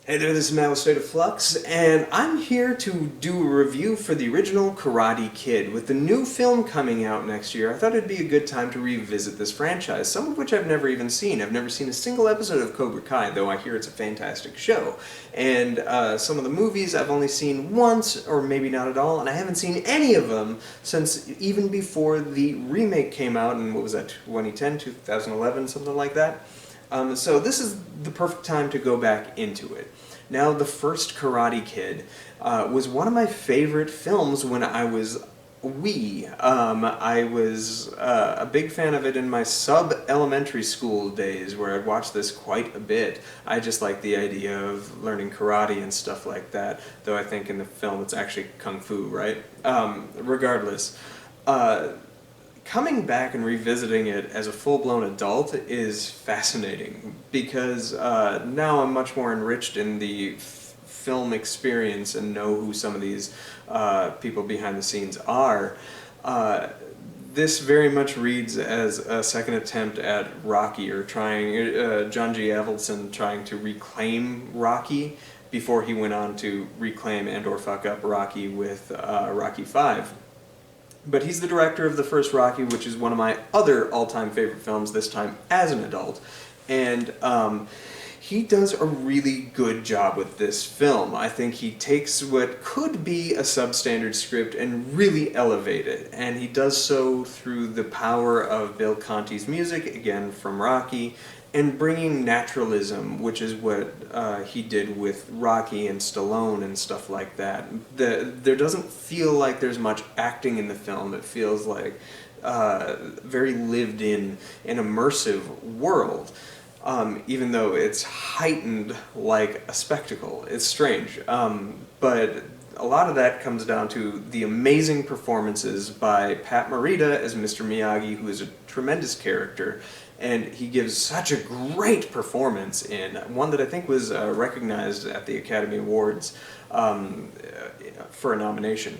Hey there, this is Matt with State of Flux, and I'm here to do a review for the original Karate Kid. With the new film coming out next year, I thought it'd be a good time to revisit this franchise, some of which I've never even seen. I've never seen a single episode of Cobra Kai, though I hear it's a fantastic show. And some of the movies I've only seen once, or maybe not at all, and I haven't seen any of them since even before the remake came out in, what was that, 2010, 2011, something like that. So this is the perfect time to go back into it. Now, the first Karate Kid was one of my favorite films when I was a wee. I was a big fan of it in my sub-elementary school days, where I'd watch this quite a bit. I just like the idea of learning karate and stuff like that, though I think in the film it's actually kung fu, right? Regardless. Coming back and revisiting it as a full-blown adult is fascinating because now I'm much more enriched in the film experience and know who some of these people behind the scenes are. This very much reads as a second attempt at Rocky, or trying John G. Avildsen trying to reclaim Rocky before he went on to reclaim and or fuck up Rocky with Rocky V. But he's the director of the first Rocky, which is one of my other all-time favorite films, this time as an adult. And he does a really good job with this film. I think he takes what could be a substandard script and really elevate it. And he does so through the power of Bill Conti's music, again from Rocky, and bringing naturalism, which is what he did with Rocky and Stallone and stuff like that. There doesn't feel like there's much acting in the film. It feels like very lived in an immersive world, even though it's heightened like a spectacle. It's strange, but a lot of that comes down to the amazing performances by Pat Morita as Mr. Miyagi, who is a tremendous character. And he gives such a great performance in one that I think was recognized at the Academy Awards for a nomination.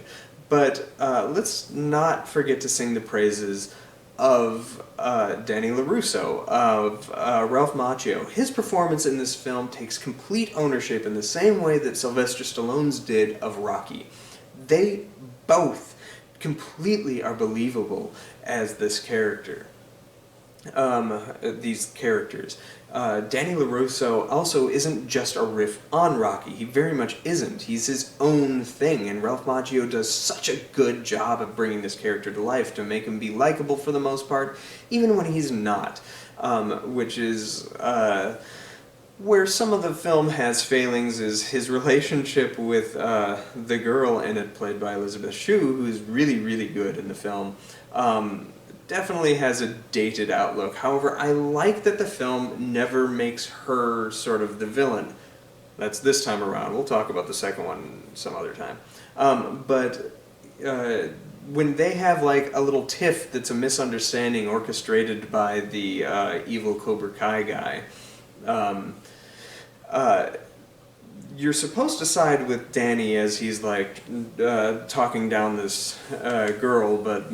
But let's not forget to sing the praises of Danny LaRusso, of Ralph Macchio. His performance in this film takes complete ownership in the same way that Sylvester Stallone's did of Rocky. They both completely are believable as this character. These characters. Danny LaRusso also isn't just a riff on Rocky. He very much isn't. He's his own thing, and Ralph Macchio does such a good job of bringing this character to life to make him be likable for the most part, even when he's not, which is where some of the film has failings. Is his relationship with the girl in it, played by Elisabeth Shue, who's really, really good in the film. Definitely has a dated outlook. However, I like that the film never makes her sort of the villain. That's this time around. We'll talk about the second one some other time. But when they have like a little tiff that's a misunderstanding orchestrated by the evil Cobra Kai guy, you're supposed to side with Danny as he's like talking down this girl, but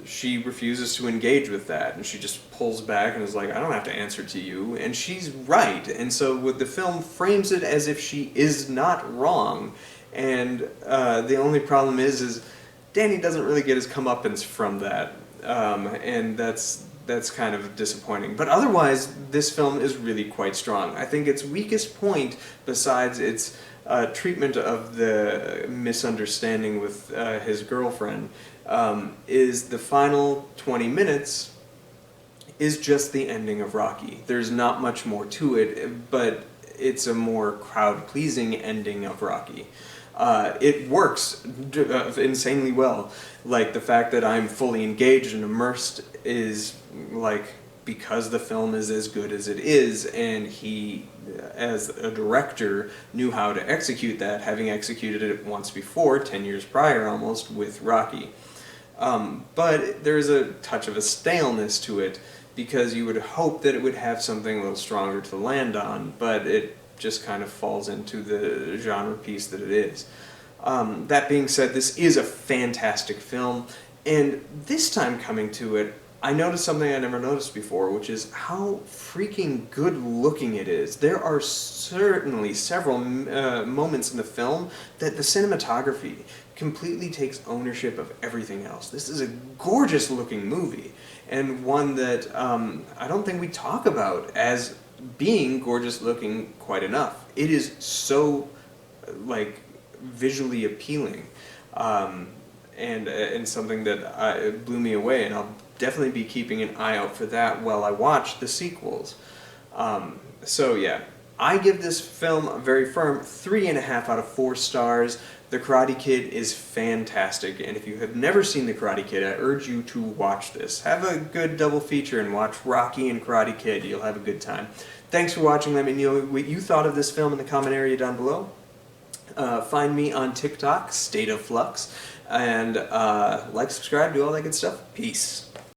she refuses to engage with that, and she just pulls back and is like, I don't have to answer to you, and she's right. And so the film frames it as if she is not wrong, and the only problem is Danny doesn't really get his comeuppance from that, and that's kind of disappointing. But otherwise, this film is really quite strong. I think its weakest point, besides its treatment of the misunderstanding with his girlfriend, is the final 20 minutes is just the ending of Rocky. There's not much more to it, but it's a more crowd-pleasing ending of Rocky. It works insanely well. Like, the fact that I'm fully engaged and immersed is, like, because the film is as good as it is, and he, as a director, knew how to execute that, having executed it once before, 10 years prior almost, with Rocky. But there is a touch of a staleness to it, because you would hope that it would have something a little stronger to land on, but it just kind of falls into the genre piece that it is. That being said, this is a fantastic film, and this time coming to it, I noticed something I never noticed before, which is how freaking good looking it is. There are certainly several moments in the film that the cinematography completely takes ownership of everything else. This is a gorgeous looking movie, and one that I don't think we talk about as being gorgeous looking quite enough. It is so, like, visually appealing, and something that blew me away, and I'll definitely be keeping an eye out for that while I watch the sequels. So yeah, I give this film a very firm 3.5 out of 4 stars. The Karate Kid is fantastic, and if you have never seen The Karate Kid, I urge you to watch this. Have a good double feature and watch Rocky and Karate Kid. You'll have a good time. Thanks for watching. Let me know what you thought of this film in the comment area down below. Find me on TikTok, State of Flux, and like, subscribe, do all that good stuff. Peace.